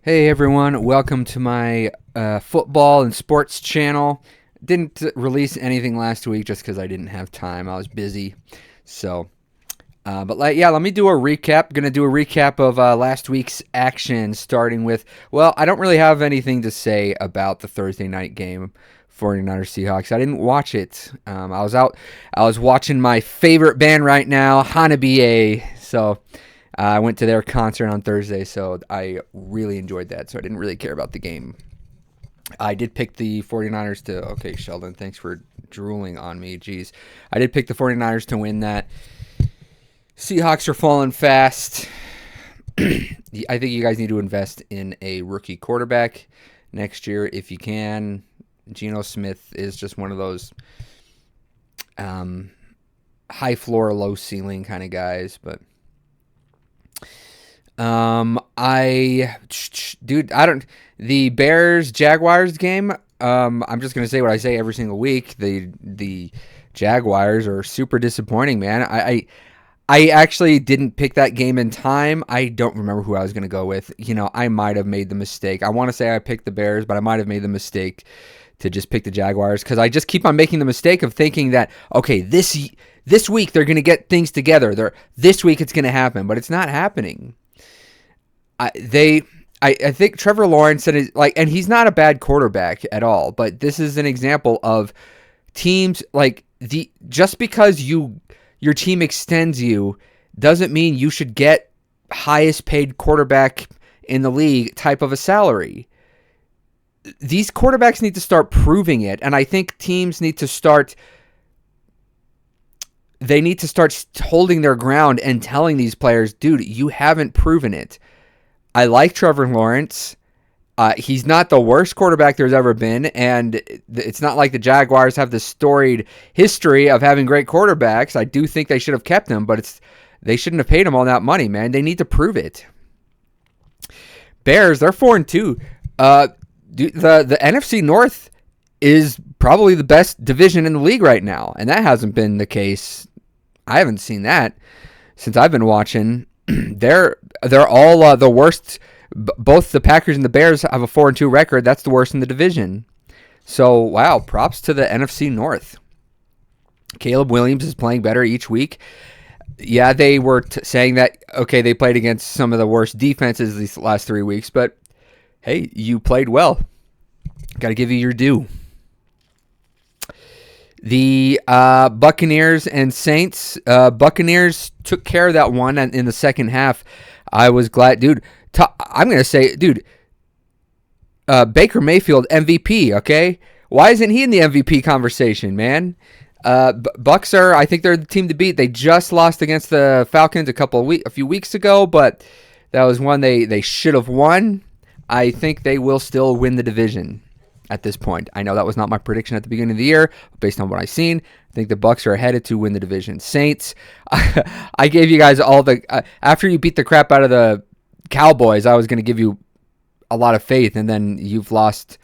Hey everyone, welcome to my football and sports channel. Didn't release anything last week just because I didn't have time. I was busy. So, let me do a recap. Gonna do a recap of last week's action, starting with, I don't really have anything to say about the Thursday night game, 49ers Seahawks. I didn't watch it. I was watching my favorite band right now, Hanabi. So, I went to their concert on Thursday, so I really enjoyed that. So I didn't really care about the game. I did pick the 49ers to. Okay, Sheldon, thanks for drooling on me. Jeez. I did pick the 49ers to win that. Seahawks are falling fast. I think you guys need to invest in a rookie quarterback next year if you can. Geno Smith is just one of those high floor, low ceiling kind of guys, but. I don't. The Bears Jaguars game. I'm just gonna say what I say every single week. The Jaguars are super disappointing, man. I actually didn't pick that game in time. I don't remember who I was gonna go with. I might have made the mistake. I want to say I picked the Bears, but I might have made the mistake to just pick the Jaguars because I just keep on making the mistake of thinking that okay, this week they're gonna get things together. This week it's gonna happen, but it's not happening. I think Trevor Lawrence and he's not a bad quarterback at all, but this is an example of teams just because your team extends you doesn't mean you should get highest paid quarterback in the league type of a salary. These quarterbacks need to start proving it, and I think teams need to start holding their ground and telling these players, dude, you haven't proven it. I like Trevor Lawrence. He's not the worst quarterback there's ever been, and it's not like the Jaguars have this storied history of having great quarterbacks. I do think they should have kept him, but they shouldn't have paid him all that money, man. They need to prove it. Bears, they're 4-2. The NFC North is probably the best division in the league right now, and that hasn't been the case. I haven't seen that since I've been watching. They're all the worst. Both the Packers and the Bears have a 4-2 record. That's the worst in the division. So wow, props to the NFC North. Caleb Williams is playing better each week. Yeah, they were saying that okay, they played against some of the worst defenses these last 3 weeks, but hey, you played well. Got to give you your due. The Buccaneers and Saints. Buccaneers took care of that one in the second half. I was glad, dude. I'm going to say, dude, Baker Mayfield, MVP, okay? Why isn't he in the MVP conversation, man? Bucks I think they're the team to beat. They just lost against the Falcons a few weeks ago, but that was one they should have won. I think they will still win the division at this point. I know that was not my prediction at the beginning of the year, but based on what I've seen, I think the Bucks are headed to win the division. Saints, I gave you guys all the after you beat the crap out of the Cowboys, I was going to give you a lot of faith, and then you've lost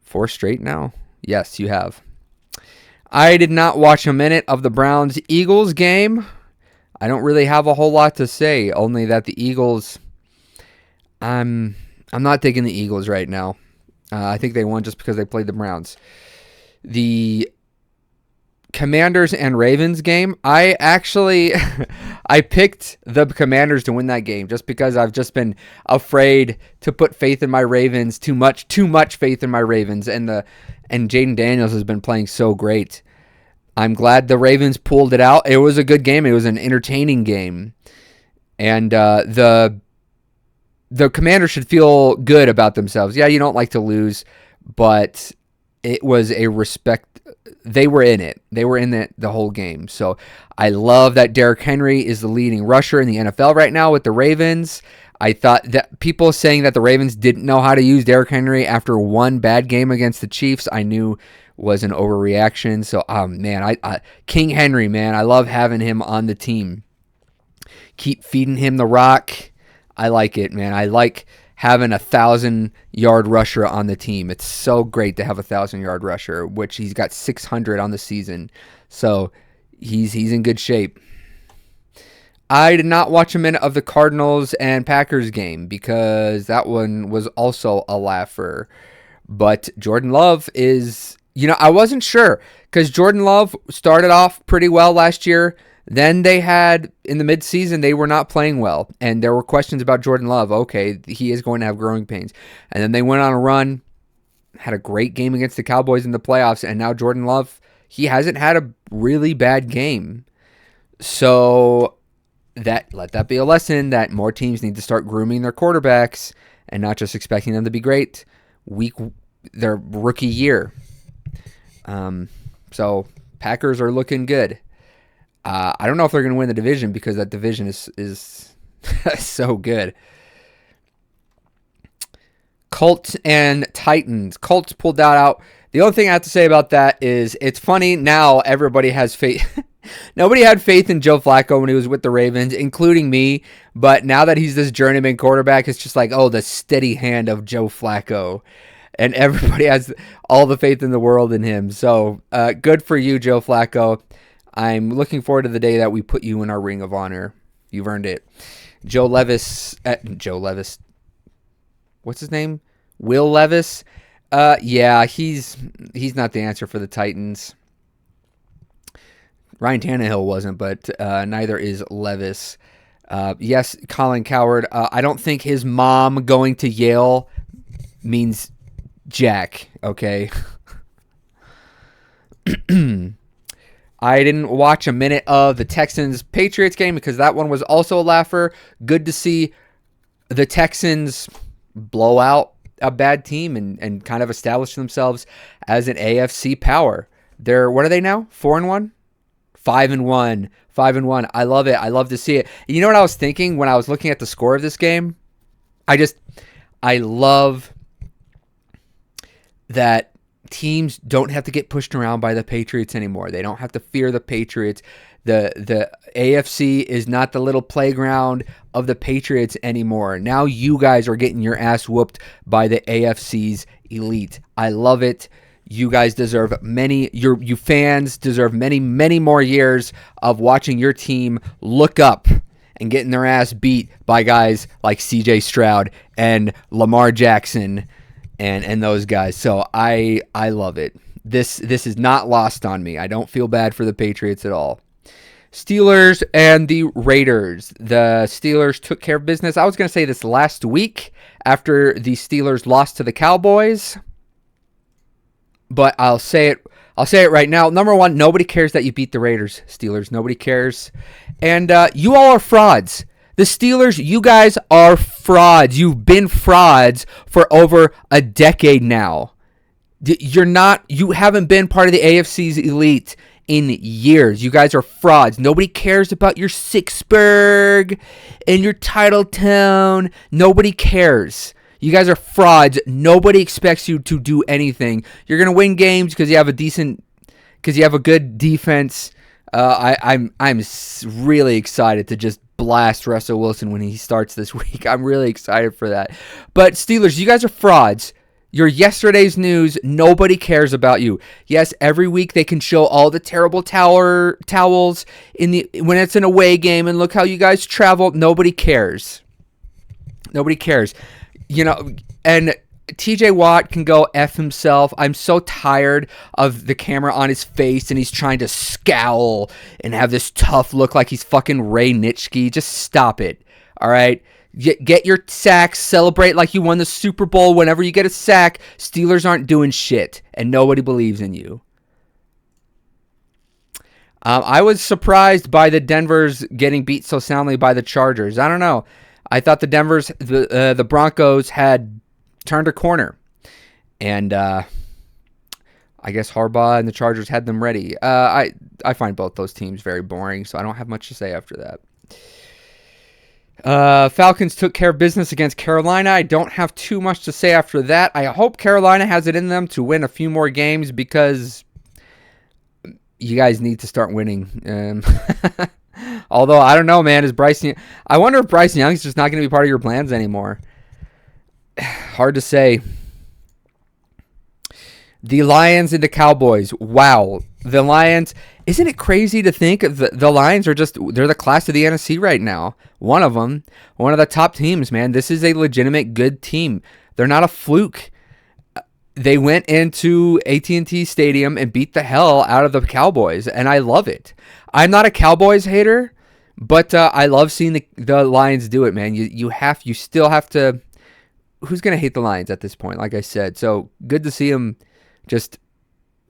4 straight now. Yes, you have. I did not watch a minute of the Browns-Eagles game. I don't really have a whole lot to say, only that the Eagles, I'm not digging the Eagles right now. I think they won just because they played the Browns. The Commanders and Ravens game, I picked the Commanders to win that game just because I've just been afraid to put faith in my Ravens, too much faith in my Ravens, and Jaden Daniels has been playing so great. I'm glad the Ravens pulled it out. It was a good game. It was an entertaining game. And the Commanders should feel good about themselves. Yeah, you don't like to lose, but it was a respect. They were in it. They were in it the whole game. So I love that Derrick Henry is the leading rusher in the NFL right now with the Ravens. I thought that people saying that the Ravens didn't know how to use Derrick Henry after one bad game against the Chiefs, I knew was an overreaction. So, man, King Henry, man, I love having him on the team. Keep feeding him the rock. I like it, man. I like having 1,000-yard rusher on the team. It's so great to have 1,000-yard rusher, which he's got 600 on the season. So he's in good shape. I did not watch a minute of the Cardinals and Packers game because that one was also a laugher. But Jordan Love is, I wasn't sure because Jordan Love started off pretty well last year. Then they had, in the midseason, they were not playing well. And there were questions about Jordan Love. Okay, he is going to have growing pains. And then they went on a run, had a great game against the Cowboys in the playoffs. And now Jordan Love, he hasn't had a really bad game. So let that be a lesson that more teams need to start grooming their quarterbacks and not just expecting them to be great their rookie year. So Packers are looking good. I don't know if they're going to win the division because that division is so good. Colts and Titans. Colts pulled that out. The only thing I have to say about that is it's funny now everybody has faith. Nobody had faith in Joe Flacco when he was with the Ravens, including me. But now that he's this journeyman quarterback, it's just like, oh, the steady hand of Joe Flacco. And everybody has all the faith in the world in him. So good for you, Joe Flacco. I'm looking forward to the day that we put you in our Ring of Honor. You've earned it. Joe Levis. What's his name? Will Levis. Yeah, he's not the answer for the Titans. Ryan Tannehill wasn't, but neither is Levis. Yes, Colin Cowherd. I don't think his mom going to Yale means jack, okay? I didn't watch a minute of the Texans-Patriots game because that one was also a laugher. Good to see the Texans blow out a bad team and kind of establish themselves as an AFC power. What are they now? 4-1? 5-1. 5-1. I love it. I love to see it. You know what I was thinking when I was looking at the score of this game? I love that teams don't have to get pushed around by the Patriots anymore. They don't have to fear the Patriots. The AFC is not the little playground of the Patriots anymore. Now you guys are getting your ass whooped by the AFC's elite. I love it. You guys deserve you fans deserve many, many more years of watching your team look up and getting their ass beat by guys like CJ Stroud and Lamar Jackson and those guys. So I love it. This is not lost on me. I don't feel bad for the Patriots at all. Steelers and the Raiders. The Steelers took care of business. I was going to say this last week after the Steelers lost to the Cowboys, but I'll say it right now. Number one, nobody cares that you beat the Raiders, Steelers. Nobody cares. And you all are frauds. The Steelers, you guys are frauds. You've been frauds for over a decade now. You haven't been part of the AFC's elite in years. You guys are frauds. Nobody cares about your Sixburg and your Titletown. Nobody cares. You guys are frauds. Nobody expects you to do anything. You're gonna win games because you have a good defense. I'm really excited to just blast Russell Wilson when he starts this week. I'm really excited for that. But Steelers, you guys are frauds. You're yesterday's news. Nobody cares about you. Yes, every week they can show all the terrible towels when it's an away game and look how you guys travel. Nobody cares. Nobody cares. And TJ Watt can go F himself. I'm so tired of the camera on his face and he's trying to scowl and have this tough look like he's fucking Ray Nitschke. Just stop it. All right? Get your sacks. Celebrate like you won the Super Bowl whenever you get a sack. Steelers aren't doing shit and nobody believes in you. I was surprised by the Denver's getting beat so soundly by the Chargers. I don't know. I thought the Broncos had turned a corner, and I guess Harbaugh and the Chargers had them ready. I find both those teams very boring, so I don't have much to say after that. Falcons took care of business against Carolina. I don't have too much to say after that. I hope Carolina has it in them to win a few more games because you guys need to start winning. Although, I don't know, man. I wonder if Bryce Young's just not going to be part of your plans anymore. Hard to say. The Lions and the Cowboys. Wow. The Lions, isn't it crazy to think the Lions are they're the class of the NFC right now. One of them, one of the top teams, man. This is a legitimate good team. They're not a fluke. They went into AT&T Stadium and beat the hell out of the Cowboys, and I love it. I'm not a Cowboys hater, but I love seeing the Lions do it, man. You still have to. Who's gonna hate the Lions at this point? Like I said, so good to see them just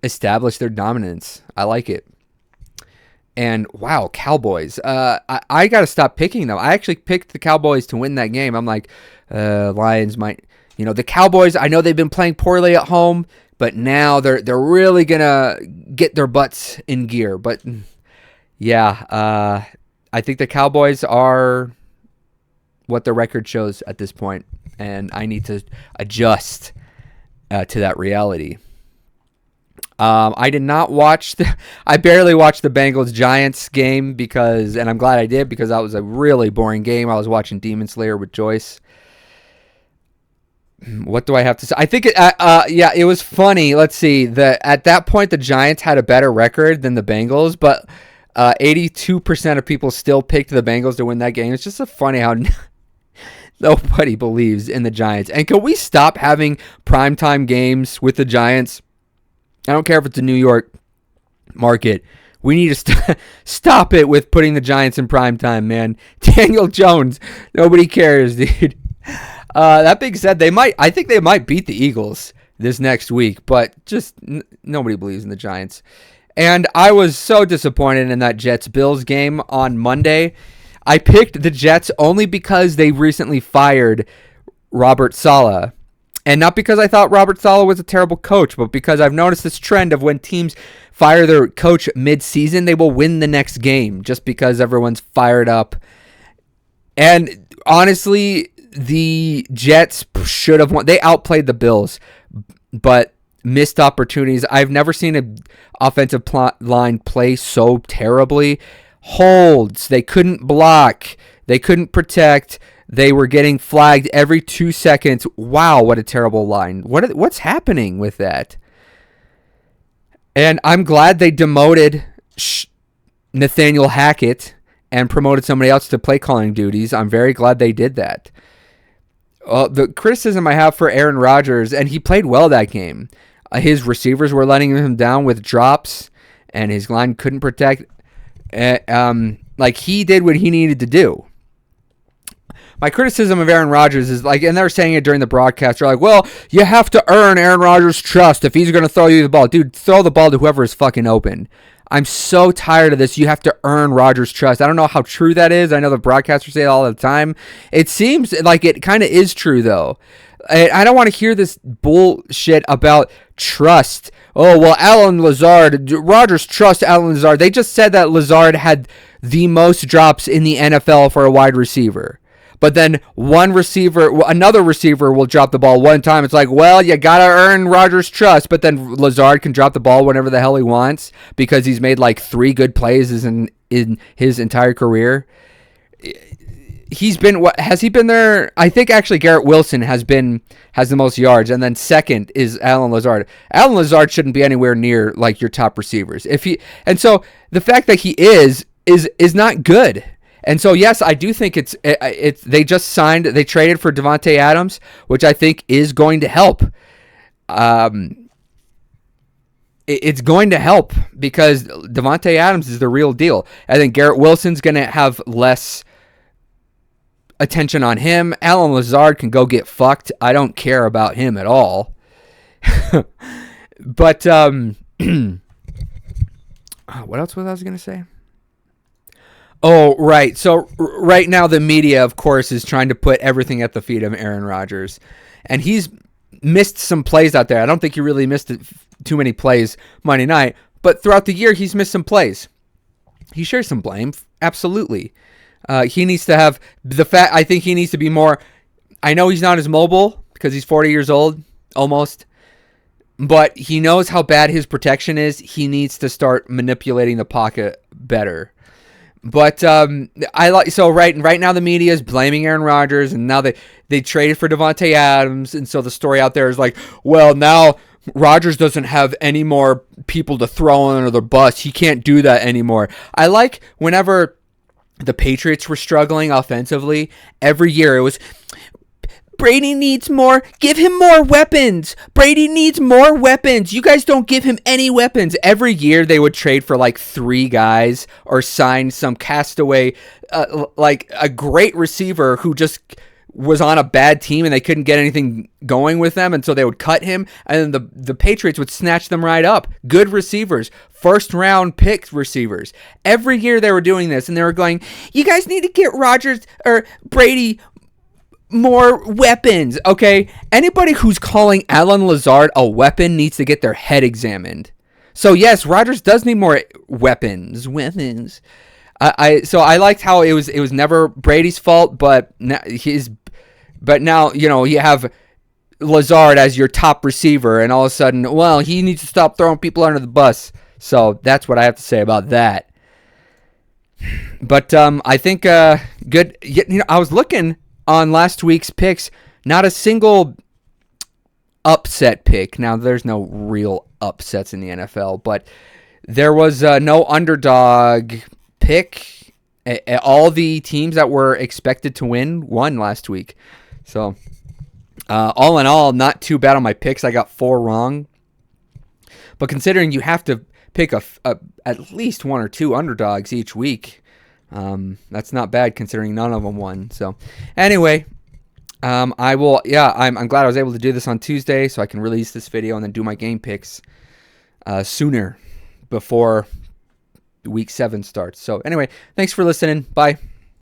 establish their dominance. I like it. And wow, Cowboys. I got to stop picking them. I actually picked the Cowboys to win that game. I'm like, Lions might. The Cowboys. I know they've been playing poorly at home, but now they're really gonna get their butts in gear. But yeah, I think the Cowboys are what the record shows at this point, and I need to adjust to that reality. I did not watch. I barely watched the Bengals-Giants game and I'm glad I did because that was a really boring game. I was watching Demon Slayer with Joyce. What do I have to say? I think it was funny. Let's see. At that point, the Giants had a better record than the Bengals, but 82% of people still picked the Bengals to win that game. It's just so funny how nobody believes in the Giants. And can we stop having primetime games with the Giants? I don't care if it's a New York market. We need to stop it with putting the Giants in primetime, man. Daniel Jones, nobody cares, dude. That being said, I think they might beat the Eagles this next week, but just nobody believes in the Giants. And I was so disappointed in that Jets-Bills game on Monday. I picked the Jets only because they recently fired Robert Saleh. And not because I thought Robert Saleh was a terrible coach, but because I've noticed this trend of when teams fire their coach mid-season, they will win the next game just because everyone's fired up. And honestly, the Jets should have won. They outplayed the Bills, but missed opportunities. I've never seen an offensive line play so terribly. Holds. They couldn't block. They couldn't protect. They were getting flagged every 2 seconds. Wow, what a terrible line. What's happening with that? And I'm glad they demoted Nathaniel Hackett and promoted somebody else to play calling duties. I'm very glad they did that. The criticism I have for Aaron Rodgers, and he played well that game. His receivers were letting him down with drops, and his line couldn't protect. He did what he needed to do. My criticism of Aaron Rodgers is and they were saying it during the broadcast. They're like, well, you have to earn Aaron Rodgers' trust if he's going to throw you the ball. Dude, throw the ball to whoever is fucking open. I'm so tired of this. You have to earn Rodgers' trust. I don't know how true that is. I know the broadcasters say it all the time. It seems like it kind of is true, though. I don't want to hear this bullshit about trust. Oh, well, Allen Lazard, Rodgers trusts Allen Lazard. They just said that Lazard had the most drops in the NFL for a wide receiver. But then another receiver will drop the ball one time. It's like, well, you got to earn Rodgers' trust. But then Lazard can drop the ball whenever the hell he wants because he's made 3 good plays in his entire career. Has he been there? I think actually Garrett Wilson has the most yards, and then second is Allen Lazard. Allen Lazard shouldn't be anywhere near your top receivers. So the fact that he is not good. And so, yes, I do think they traded for Davante Adams, which I think is going to help. It's going to help because Davante Adams is the real deal. I think Garrett Wilson's going to have less attention on him. Allen Lazard can go get fucked. I don't care about him at all. But, what else was I going to say? Oh, right. So right now the media, of course, is trying to put everything at the feet of Aaron Rodgers. And he's missed some plays out there. I don't think he really missed too many plays Monday night. But throughout the year, he's missed some plays. He shares some blame. Absolutely. He needs to have I think he needs to be more. I know he's not as mobile because he's 40 years old, almost. But he knows how bad his protection is. He needs to start manipulating the pocket better. But right now the media is blaming Aaron Rodgers, and now they traded for Davante Adams, and so the story out there is well, now Rodgers doesn't have any more people to throw under the bus. He can't do that anymore. I like whenever the Patriots were struggling offensively, every year it was, Brady needs more. Give him more weapons. Brady needs more weapons. You guys don't give him any weapons. Every year they would trade for like 3 guys or sign some castaway, like a great receiver who just was on a bad team and they couldn't get anything going with them, and so they would cut him, and then the Patriots would snatch them right up. Good receivers, first round pick receivers. Every year they were doing this, and they were going, you guys need to get Rodgers or Brady more weapons. Okay, anybody who's calling Alan Lazard a weapon needs to get their head examined. So yes, Rodgers does need more weapons. So I liked how it was never Brady's fault, but now you have Lazard as your top receiver, and all of a sudden, well, he needs to stop throwing people under the bus. So that's what I have to say about that. But I think good. I was looking on last week's picks, not a single upset pick. Now, there's no real upsets in the NFL, but there was no underdog pick. All the teams that were expected to won last week. So, all in all, not too bad on my picks. I got 4 wrong. But considering you have to pick at least 1 or 2 underdogs each week, that's not bad considering none of them won. So anyway, I'm glad I was able to do this on Tuesday so I can release this video and then do my game picks sooner before week 7 starts. So anyway, thanks for listening. Bye.